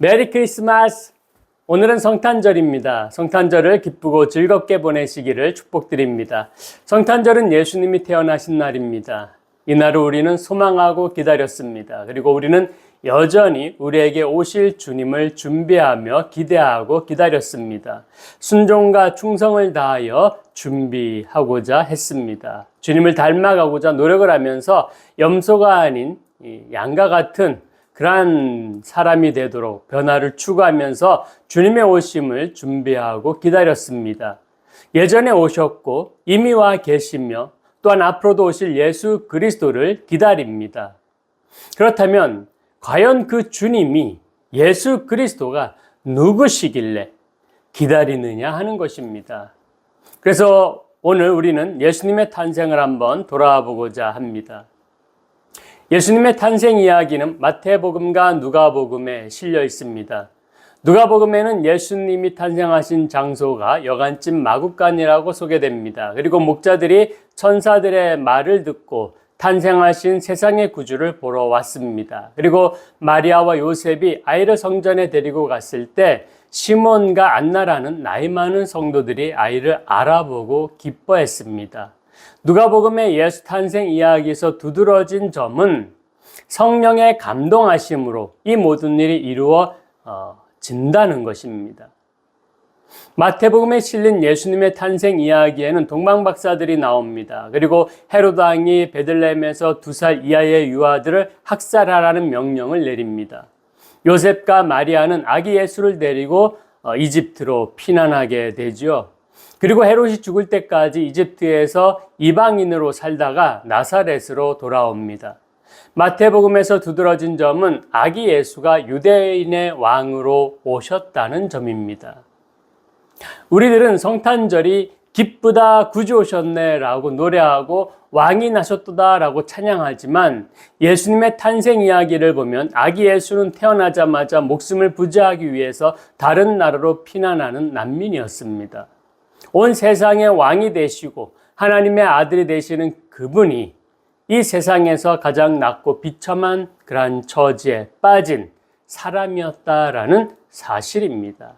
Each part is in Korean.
메리 크리스마스! 오늘은 성탄절입니다. 성탄절을 기쁘고 즐겁게 보내시기를 축복드립니다. 성탄절은 예수님이 태어나신 날입니다. 이날을 우리는 소망하고 기다렸습니다. 그리고 우리는 여전히 우리에게 오실 주님을 준비하며 기대하고 기다렸습니다. 순종과 충성을 다하여 준비하고자 했습니다. 주님을 닮아가고자 노력을 하면서 염소가 아닌 양과 같은 그러한 사람이 되도록 변화를 추구하면서 주님의 오심을 준비하고 기다렸습니다. 예전에 오셨고 이미 와 계시며 또한 앞으로도 오실 예수 그리스도를 기다립니다. 그렇다면 과연 그 주님이 예수 그리스도가 누구시길래 기다리느냐 하는 것입니다. 그래서 오늘 우리는 예수님의 탄생을 한번 돌아와 보고자 합니다. 예수님의 탄생 이야기는 마태복음과 누가복음에 실려 있습니다. 누가복음에는 예수님이 탄생하신 장소가 여간집 마구간이라고 소개됩니다. 그리고 목자들이 천사들의 말을 듣고 탄생하신 세상의 구주를 보러 왔습니다. 그리고 마리아와 요셉이 아이를 성전에 데리고 갔을 때 시몬과 안나라는 나이 많은 성도들이 아이를 알아보고 기뻐했습니다. 누가복음의 예수 탄생 이야기에서 두드러진 점은 성령의 감동하심으로 이 모든 일이 이루어진다는 것입니다. 마태복음에 실린 예수님의 탄생 이야기에는 동방박사들이 나옵니다. 그리고 헤로드 왕이 베들레헴에서 2살 이하의 유아들을 학살하라는 명령을 내립니다. 요셉과 마리아는 아기 예수를 데리고 이집트로 피난하게 되죠. 그리고 헤롯이 죽을 때까지 이집트에서 이방인으로 살다가 나사렛으로 돌아옵니다. 마태복음에서 두드러진 점은 아기 예수가 유대인의 왕으로 오셨다는 점입니다. 우리들은 성탄절이 기쁘다 구주 오셨네 라고 노래하고 왕이 나셨도다 라고 찬양하지만 예수님의 탄생 이야기를 보면 아기 예수는 태어나자마자 목숨을 부지하기 위해서 다른 나라로 피난하는 난민이었습니다. 온 세상의 왕이 되시고 하나님의 아들이 되시는 그분이 이 세상에서 가장 낮고 비참한 그러한 처지에 빠진 사람이었다라는 사실입니다.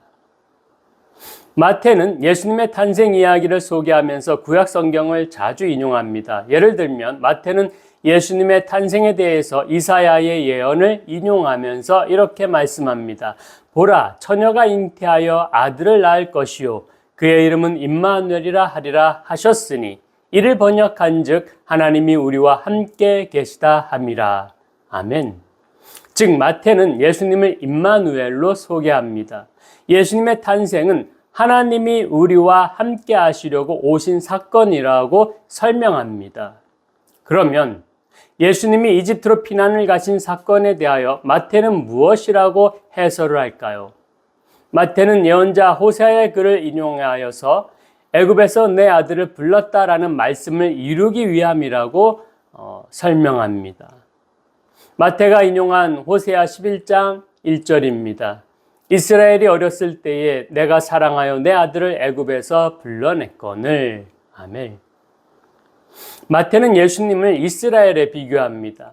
마태는 예수님의 탄생 이야기를 소개하면서 구약 성경을 자주 인용합니다. 예를 들면 마태는 예수님의 탄생에 대해서 이사야의 예언을 인용하면서 이렇게 말씀합니다. 보라, 처녀가 잉태하여 아들을 낳을 것이요 그의 이름은 임마누엘이라 하리라 하셨으니 이를 번역한즉 하나님이 우리와 함께 계시다 함이라. 아멘. 즉 마태는 예수님을 임마누엘로 소개합니다. 예수님의 탄생은 하나님이 우리와 함께 하시려고 오신 사건이라고 설명합니다. 그러면 예수님이 이집트로 피난을 가신 사건에 대하여 마태는 무엇이라고 해설을 할까요? 마태는 예언자 호세아의 글을 인용하여서 애굽에서 내 아들을 불렀다라는 말씀을 이루기 위함이라고 설명합니다. 마태가 인용한 호세아 11장 1절입니다. 이스라엘이 어렸을 때에 내가 사랑하여 내 아들을 애굽에서 불러냈거늘. 아멘. 마태는 예수님을 이스라엘에 비교합니다.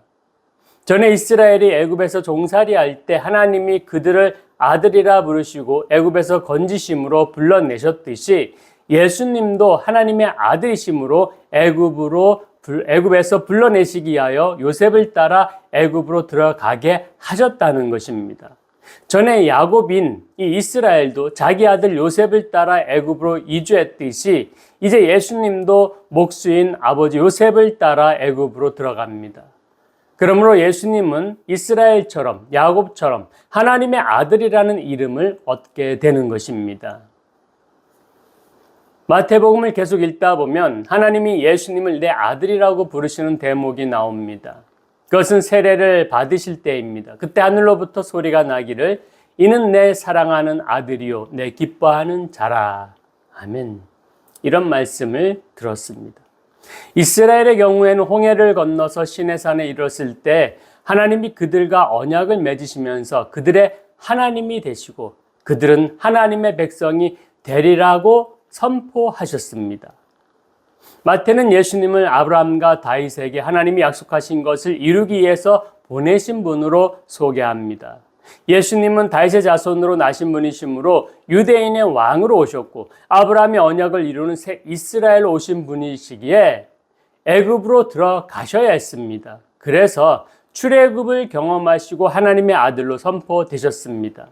전에 이스라엘이 애굽에서 종살이할 때 하나님이 그들을 아들이라 부르시고 애굽에서 건지심으로 불러내셨듯이 예수님도 하나님의 아들이심으로 애굽에서 불러내시기 위하여 요셉을 따라 애굽으로 들어가게 하셨다는 것입니다. 전에 야곱인 이 이스라엘도 자기 아들 요셉을 따라 애굽으로 이주했듯이 이제 예수님도 목수인 아버지 요셉을 따라 애굽으로 들어갑니다. 그러므로 예수님은 이스라엘처럼 야곱처럼 하나님의 아들이라는 이름을 얻게 되는 것입니다. 마태복음을 계속 읽다 보면 하나님이 예수님을 내 아들이라고 부르시는 대목이 나옵니다. 그것은 세례를 받으실 때입니다. 그때 하늘로부터 소리가 나기를 이는 내 사랑하는 아들이요 내 기뻐하는 자라. 아멘. 이런 말씀을 들었습니다. 이스라엘의 경우에는 홍해를 건너서 시내산에 이르렀을 때 하나님이 그들과 언약을 맺으시면서 그들의 하나님이 되시고 그들은 하나님의 백성이 되리라고 선포하셨습니다. 마태는 예수님을 아브라함과 다윗에게 하나님이 약속하신 것을 이루기 위해서 보내신 분으로 소개합니다. 예수님은 다윗의 자손으로 나신 분이시므로 유대인의 왕으로 오셨고 아브라함의 언약을 이루는 새 이스라엘로 오신 분이시기에 애굽으로 들어가셔야 했습니다. 그래서 출애굽을 경험하시고 하나님의 아들로 선포되셨습니다.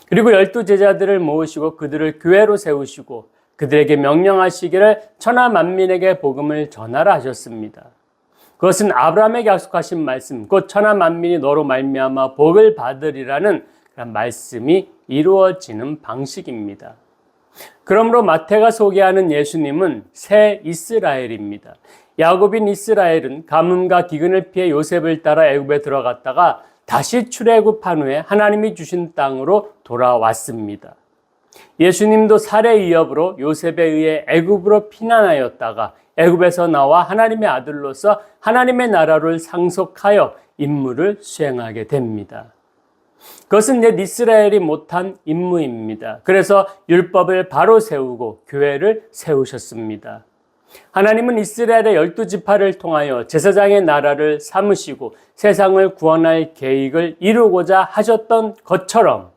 그리고 12제자들을 모으시고 그들을 교회로 세우시고 그들에게 명령하시기를 천하 만민에게 복음을 전하라 하셨습니다. 그것은 아브라함에게 약속하신 말씀, 곧 천하 만민이 너로 말미암아 복을 받으리라는 그런 말씀이 이루어지는 방식입니다. 그러므로 마태가 소개하는 예수님은 새 이스라엘입니다. 야곱인 이스라엘은 가뭄과 기근을 피해 요셉을 따라 애굽에 들어갔다가 다시 출애굽한 후에 하나님이 주신 땅으로 돌아왔습니다. 예수님도 살해 위협으로 요셉에 의해 애굽으로 피난하였다가 애굽에서 나와 하나님의 아들로서 하나님의 나라를 상속하여 임무를 수행하게 됩니다. 그것은 옛 이스라엘이 못한 임무입니다. 그래서 율법을 바로 세우고 교회를 세우셨습니다. 하나님은 이스라엘의 12지파를 통하여 제사장의 나라를 삼으시고 세상을 구원할 계획을 이루고자 하셨던 것처럼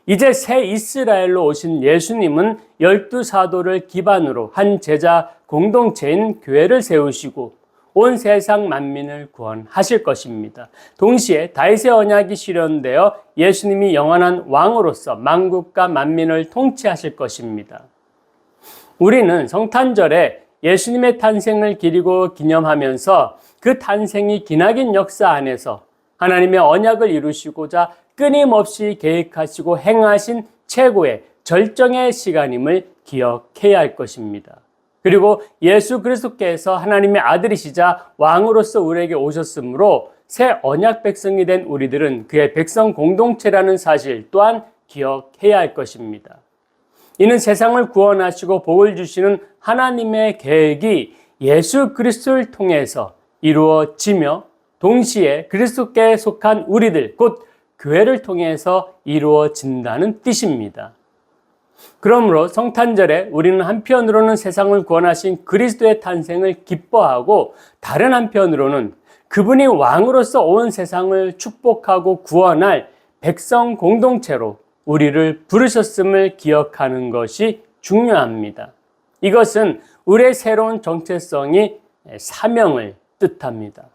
이제 새 이스라엘로 오신 예수님은 12사도를 기반으로 한 제자 공동체인 교회를 세우시고 온 세상 만민을 구원하실 것입니다. 동시에 다윗의 언약이 실현되어 예수님이 영원한 왕으로서 만국과 만민을 통치하실 것입니다. 우리는 성탄절에 예수님의 탄생을 기리고 기념하면서 그 탄생이 기나긴 역사 안에서 하나님의 언약을 이루시고자 끊임없이 계획하시고 행하신 최고의 절정의 시간임을 기억해야 할 것입니다. 그리고 예수 그리스도께서 하나님의 아들이시자 왕으로서 우리에게 오셨으므로 새 언약 백성이 된 우리들은 그의 백성 공동체라는 사실 또한 기억해야 할 것입니다. 이는 세상을 구원하시고 복을 주시는 하나님의 계획이 예수 그리스도를 통해서 이루어지며 동시에 그리스도께 속한 우리들 곧 교회를 통해서 이루어진다는 뜻입니다. 그러므로 성탄절에 우리는 한편으로는 세상을 구원하신 그리스도의 탄생을 기뻐하고 다른 한편으로는 그분이 왕으로서 온 세상을 축복하고 구원할 백성 공동체로 우리를 부르셨음을 기억하는 것이 중요합니다. 이것은 우리의 새로운 정체성이 사명을 뜻합니다.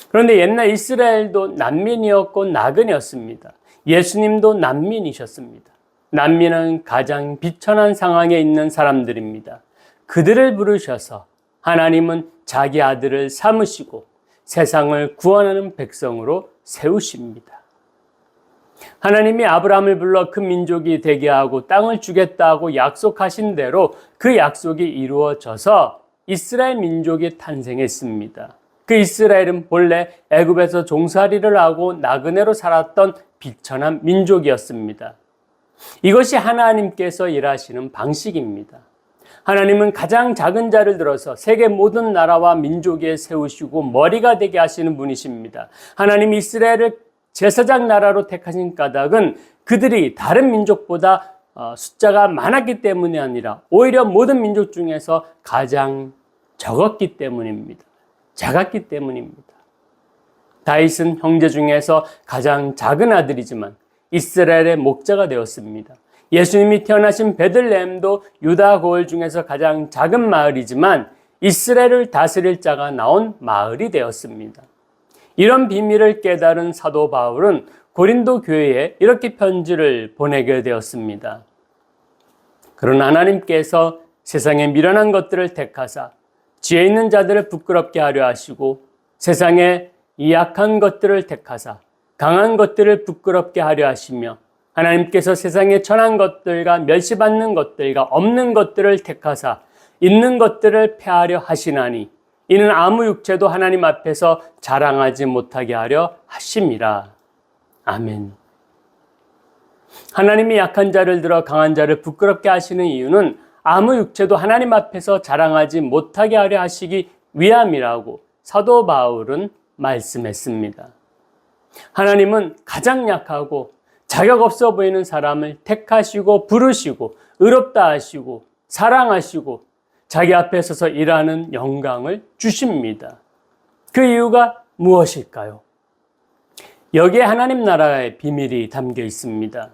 그런데 옛날 이스라엘도 난민이었고 나그네였습니다. 예수님도 난민이셨습니다. 난민은 가장 비천한 상황에 있는 사람들입니다. 그들을 부르셔서 하나님은 자기 아들을 삼으시고 세상을 구원하는 백성으로 세우십니다. 하나님이 아브라함을 불러 큰 민족이 되게 하고 땅을 주겠다고 약속하신 대로 그 약속이 이루어져서 이스라엘 민족이 탄생했습니다. 그 이스라엘은 본래 애굽에서 종살이를 하고 나그네로 살았던 비천한 민족이었습니다. 이것이 하나님께서 일하시는 방식입니다. 하나님은 가장 작은 자를 들어서 세계 모든 나라와 민족에 세우시고 머리가 되게 하시는 분이십니다. 하나님이 이스라엘을 제사장 나라로 택하신 까닭은 그들이 다른 민족보다 숫자가 많았기 때문이 아니라 오히려 모든 민족 중에서 가장 적었기 때문입니다. 작았기 때문입니다. 다윗은 형제 중에서 가장 작은 아들이지만 이스라엘의 목자가 되었습니다. 예수님이 태어나신 베들레헴도 유다 고을 중에서 가장 작은 마을이지만 이스라엘을 다스릴 자가 나온 마을이 되었습니다. 이런 비밀을 깨달은 사도 바울은 고린도 교회에 이렇게 편지를 보내게 되었습니다. 그러나 하나님께서 세상에 미련한 것들을 택하사 지혜 있는 자들을 부끄럽게 하려 하시고 세상에 이 약한 것들을 택하사 강한 것들을 부끄럽게 하려 하시며 하나님께서 세상에 천한 것들과 멸시받는 것들과 없는 것들을 택하사 있는 것들을 폐하려 하시나니 이는 아무 육체도 하나님 앞에서 자랑하지 못하게 하려 하심이라. 아멘. 하나님이 약한 자를 들어 강한 자를 부끄럽게 하시는 이유는 아무 육체도 하나님 앞에서 자랑하지 못하게 하려 하시기 위함이라고 사도 바울은 말씀했습니다. 하나님은 가장 약하고 자격 없어 보이는 사람을 택하시고 부르시고 의롭다 하시고 사랑하시고 자기 앞에 서서 일하는 영광을 주십니다. 그 이유가 무엇일까요? 여기에 하나님 나라의 비밀이 담겨 있습니다.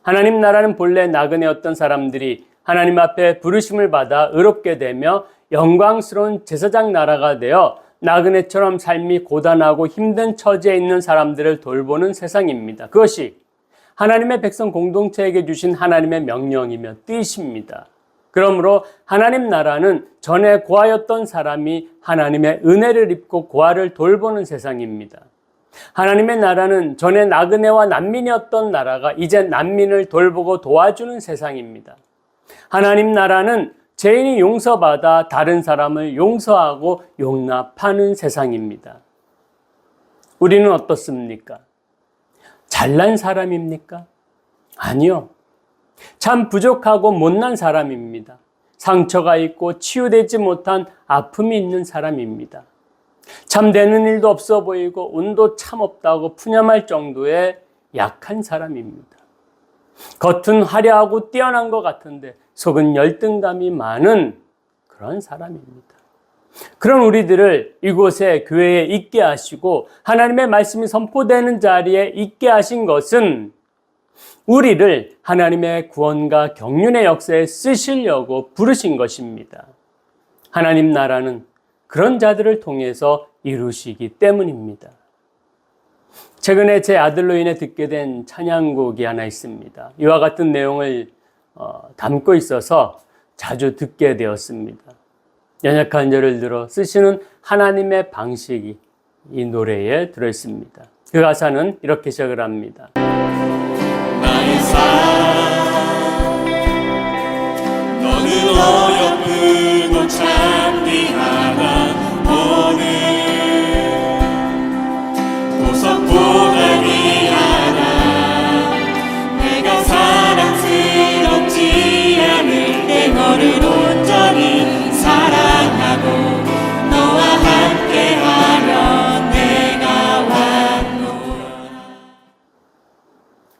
하나님 나라는 본래 나그네였던 사람들이 하나님 앞에 부르심을 받아 의롭게 되며 영광스러운 제사장 나라가 되어 나그네처럼 삶이 고단하고 힘든 처지에 있는 사람들을 돌보는 세상입니다. 그것이 하나님의 백성 공동체에게 주신 하나님의 명령이며 뜻입니다. 그러므로 하나님 나라는 전에 고아였던 사람이 하나님의 은혜를 입고 고아를 돌보는 세상입니다. 하나님의 나라는 전에 나그네와 난민이었던 나라가 이제 난민을 돌보고 도와주는 세상입니다. 하나님 나라는 죄인이 용서받아 다른 사람을 용서하고 용납하는 세상입니다. 우리는 어떻습니까? 잘난 사람입니까? 아니요. 참 부족하고 못난 사람입니다. 상처가 있고 치유되지 못한 아픔이 있는 사람입니다. 참 되는 일도 없어 보이고 운도 참 없다고 푸념할 정도의 약한 사람입니다. 겉은 화려하고 뛰어난 것 같은데 속은 열등감이 많은 그런 사람입니다. 그런 우리들을 이곳에 교회에 있게 하시고 하나님의 말씀이 선포되는 자리에 있게 하신 것은 우리를 하나님의 구원과 경륜의 역사에 쓰시려고 부르신 것입니다. 하나님 나라는 그런 자들을 통해서 이루시기 때문입니다. 최근에 제 아들로 인해 듣게 된 찬양곡이 하나 있습니다. 이와 같은 내용을 담고 있어서 자주 듣게 되었습니다. 연약한 자를 들어 쓰시는 하나님의 방식이 이 노래에 들어있습니다. 그 가사는 이렇게 시작을 합니다. 나의 삶 너는 어여쁘고 참귀하나 오늘 보석보다 귀하나 내가 사랑스럽지 않을 때 너를 온전히 사랑하고 너와 함께하며 내가 왔노라.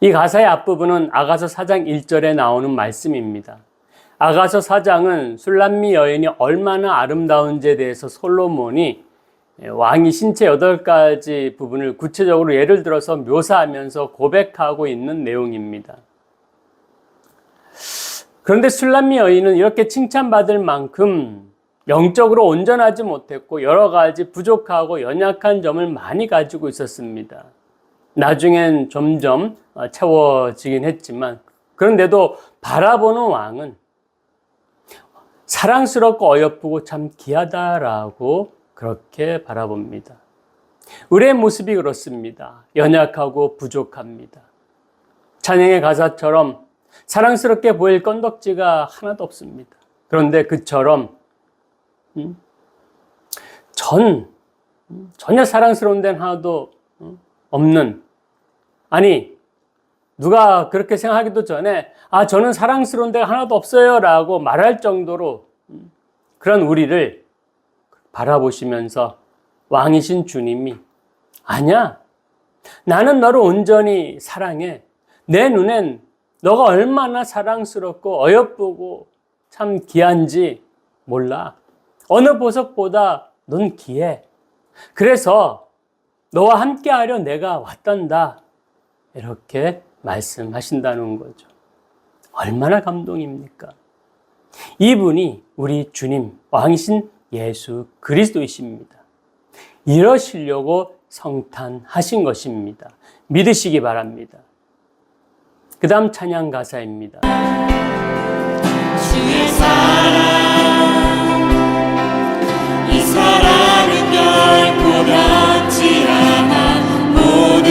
이 가사의 앞부분은 아가서 4장 1절에 나오는 말씀입니다. 아가서 4장은 술람미 여인이 얼마나 아름다운지에 대해서 솔로몬이 왕이 신체 8가지 부분을 구체적으로 예를 들어서 묘사하면서 고백하고 있는 내용입니다. 그런데 술람미 여인은 이렇게 칭찬받을 만큼 영적으로 온전하지 못했고 여러 가지 부족하고 연약한 점을 많이 가지고 있었습니다. 나중엔 점점 채워지긴 했지만 그런데도 바라보는 왕은 사랑스럽고 어여쁘고 참 귀하다라고 그렇게 바라봅니다. 우리의 모습이 그렇습니다. 연약하고 부족합니다. 찬양의 가사처럼 사랑스럽게 보일 건덕지가 하나도 없습니다. 그런데 그처럼 전혀 사랑스러운 데는 하나도 없는, 아니 누가 그렇게 생각하기도 전에 저는 사랑스러운 데가 하나도 없어요 라고 말할 정도로 그런 우리를 바라보시면서 왕이신 주님이 아니야, 나는 너를 온전히 사랑해. 내 눈엔 너가 얼마나 사랑스럽고 어여쁘고 참 귀한지 몰라. 어느 보석보다 넌 귀해. 그래서 너와 함께하려 내가 왔단다. 이렇게 말씀하신다는 거죠. 얼마나 감동입니까? 이분이 우리 주님, 왕이신 예수 그리스도이십니다. 이러시려고 성탄하신 것입니다. 믿으시기 바랍니다. 그 다음 찬양 가사입니다. 주의 사랑 이 사랑은 결코 변치 않아 모든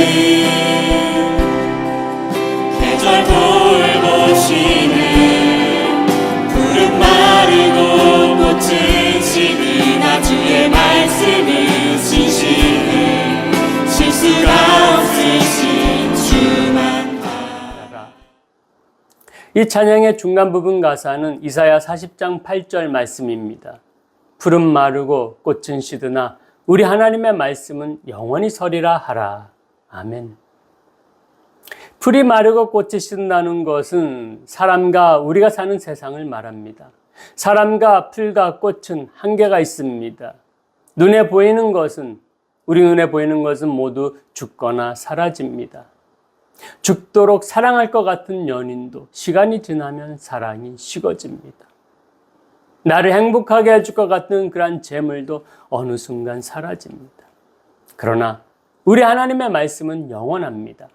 계절 돌보시네 푸른 마르고 꽃은 시드나 주의 말씀은 신실해 실수가 없으신 주만 알아. 이 찬양의 중간 부분 가사는 이사야 40장 8절 말씀입니다. 푸른 마르고 꽃은 시드나 우리 하나님의 말씀은 영원히 서리라 하라. 아멘. 풀이 마르고 꽃이 시든다는 것은 사람과 우리가 사는 세상을 말합니다. 사람과 풀과 꽃은 한계가 있습니다. 눈에 보이는 것은 우리 눈에 보이는 것은 모두 죽거나 사라집니다. 죽도록 사랑할 것 같은 연인도 시간이 지나면 사랑이 식어집니다. 나를 행복하게 해줄 것 같은 그러한 재물도 어느 순간 사라집니다. 그러나 우리 하나님의 말씀은 영원합니다.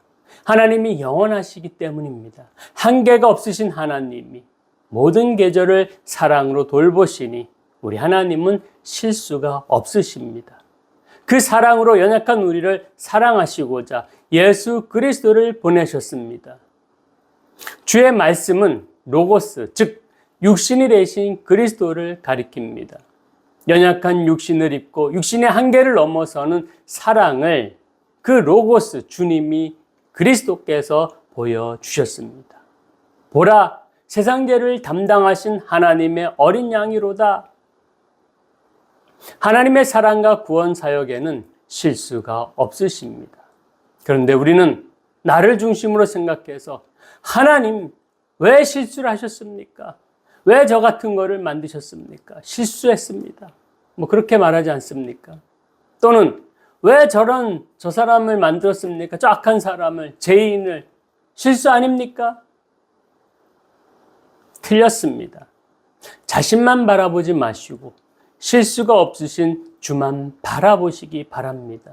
하나님이 영원하시기 때문입니다. 한계가 없으신 하나님이 모든 계절을 사랑으로 돌보시니 우리 하나님은 실수가 없으십니다. 그 사랑으로 연약한 우리를 사랑하시고자 예수 그리스도를 보내셨습니다. 주의 말씀은 로고스, 즉 육신이 되신 그리스도를 가리킵니다. 연약한 육신을 입고 육신의 한계를 넘어서는 사랑을 그 로고스 주님이 그리스도께서 보여주셨습니다. 보라, 세상 죄를 담당하신 하나님의 어린 양이로다. 하나님의 사랑과 구원 사역에는 실수가 없으십니다. 그런데 우리는 나를 중심으로 생각해서 하나님 왜 실수를 하셨습니까? 왜 저 같은 거를 만드셨습니까? 실수했습니다. 그렇게 말하지 않습니까? 또는 왜 저 사람을 만들었습니까? 저 악한 사람을, 죄인을. 실수 아닙니까? 틀렸습니다. 자신만 바라보지 마시고 실수가 없으신 주만 바라보시기 바랍니다.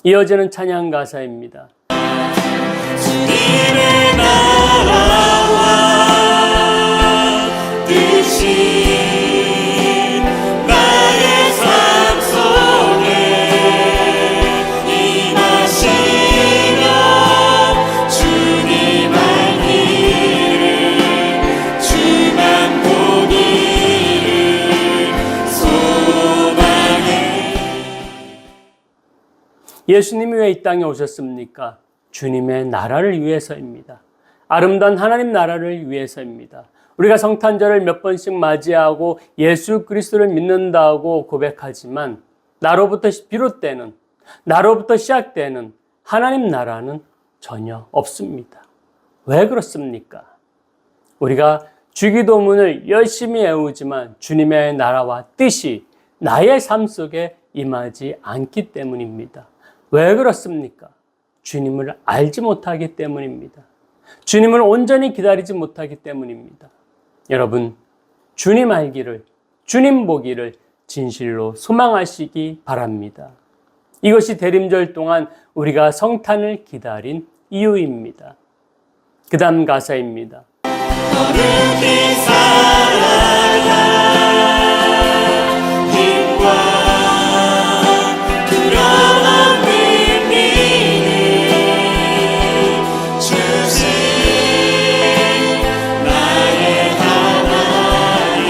이어지는 찬양 가사입니다. 주님의 나라와 뜻이 나의 삶 속에 임하시며 주님 알기를 주만 보기를 소망해. 예수님이 왜 이 땅에 오셨습니까? 주님의 나라를 위해서입니다. 아름다운 하나님 나라를 위해서입니다. 우리가 성탄절을 몇 번씩 맞이하고 예수 그리스도를 믿는다고 고백하지만 나로부터 비롯되는, 나로부터 시작되는 하나님 나라는 전혀 없습니다. 왜 그렇습니까? 우리가 주기도문을 열심히 외우지만 주님의 나라와 뜻이 나의 삶 속에 임하지 않기 때문입니다. 왜 그렇습니까? 주님을 알지 못하기 때문입니다. 주님을 온전히 기다리지 못하기 때문입니다. 여러분, 주님 알기를, 주님 보기를 진실로 소망하시기 바랍니다. 이것이 대림절 동안 우리가 성탄을 기다린 이유입니다. 그 다음 가사입니다. 거룩히 살아야 힘과 두려움 없는 믿음 주신 나의 하나님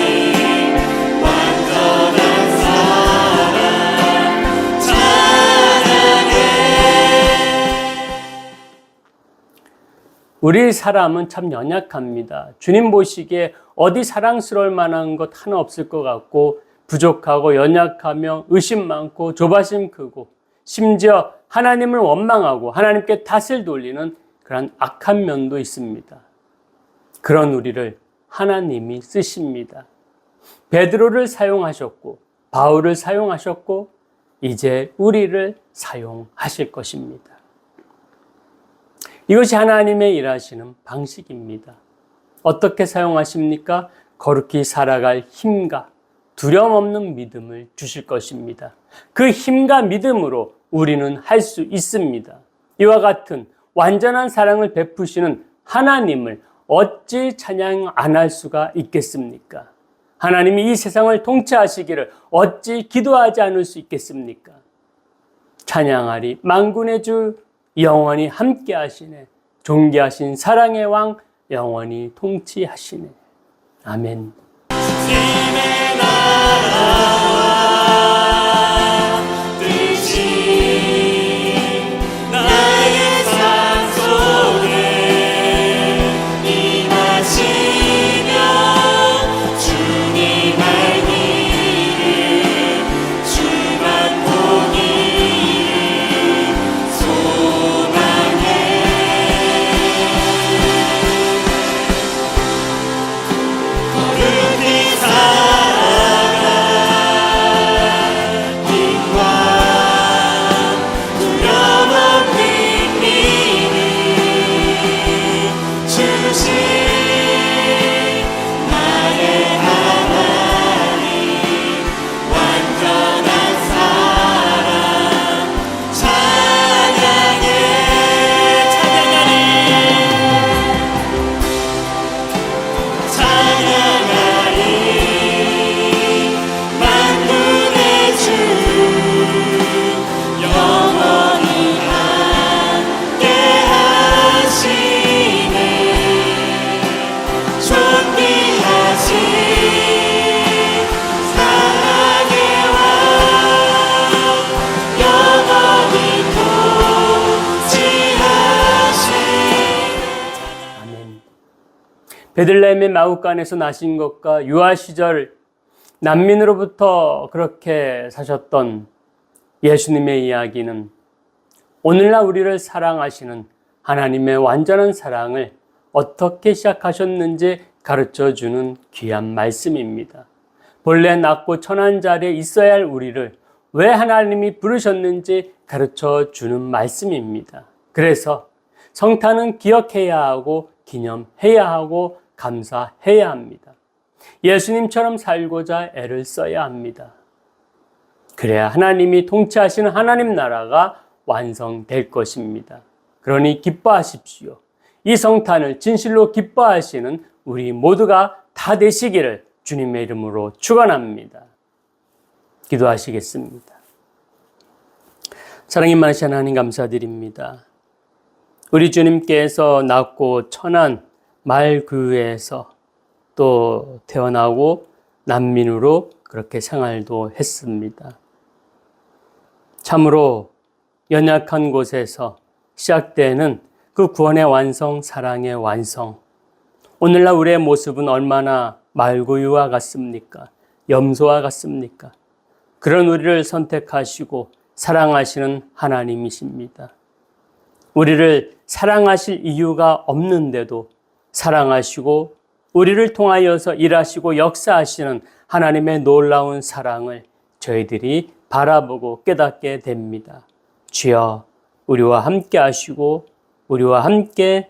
완전한 사랑 찬양해. 우리 사람은 참 연약합니다. 주님 보시기에 어디 사랑스러울 만한 것 하나 없을 것 같고 부족하고 연약하며 의심 많고 조바심 크고 심지어 하나님을 원망하고 하나님께 탓을 돌리는 그런 악한 면도 있습니다. 그런 우리를 하나님이 쓰십니다. 베드로를 사용하셨고 바울을 사용하셨고 이제 우리를 사용하실 것입니다. 이것이 하나님의 일하시는 방식입니다. 어떻게 사용하십니까? 거룩히 살아갈 힘과 두려움 없는 믿음을 주실 것입니다. 그 힘과 믿음으로 우리는 할 수 있습니다. 이와 같은 완전한 사랑을 베푸시는 하나님을 어찌 찬양 안 할 수가 있겠습니까? 하나님이 이 세상을 통치하시기를 어찌 기도하지 않을 수 있겠습니까? 찬양하리 만군의 주 영원히 함께 하시네. 존귀하신 사랑의 왕 영원히 통치하시네. 아멘. 주님의 나라와 뜻이 나의 삶 속에 임하시며 주님 알기를 주만 보기를 소망해. 거룩히 살아가 베들레헴의 마구간에서 나신 것과 유아 시절 난민으로부터 그렇게 사셨던 예수님의 이야기는 오늘날 우리를 사랑하시는 하나님의 완전한 사랑을 어떻게 시작하셨는지 가르쳐주는 귀한 말씀입니다. 본래 낮고 천한 자리에 있어야 할 우리를 왜 하나님이 부르셨는지 가르쳐주는 말씀입니다. 그래서 성탄은 기억해야 하고 기념해야 하고 감사해야 합니다. 예수님처럼 살고자 애를 써야 합니다. 그래야 하나님이 통치하시는 하나님 나라가 완성될 것입니다. 그러니 기뻐하십시오. 이 성탄을 진실로 기뻐하시는 우리 모두가 다 되시기를 주님의 이름으로 축원합니다. 기도하시겠습니다. 사랑이 많으신 하나님 감사드립니다. 우리 주님께서 낮고 천한 말구에서 또 태어나고 난민으로 그렇게 생활도 했습니다. 참으로 연약한 곳에서 시작되는 그 구원의 완성, 사랑의 완성. 오늘날 우리의 모습은 얼마나 말구유와 같습니까? 염소와 같습니까? 그런 우리를 선택하시고 사랑하시는 하나님이십니다. 우리를 사랑하실 이유가 없는데도 사랑하시고 우리를 통하여서 일하시고 역사하시는 하나님의 놀라운 사랑을 저희들이 바라보고 깨닫게 됩니다. 주여, 우리와 함께 하시고 우리와 함께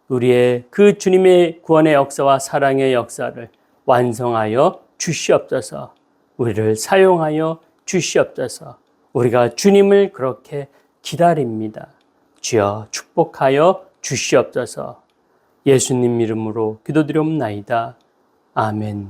우리의 그 주님의 구원의 역사와 사랑의 역사를 완성하여 주시옵소서. 우리를 사용하여 주시옵소서. 우리가 주님을 그렇게 기다립니다. 주여, 축복하여 주시옵소서. 예수님 이름으로 기도드리옵나이다. 아멘.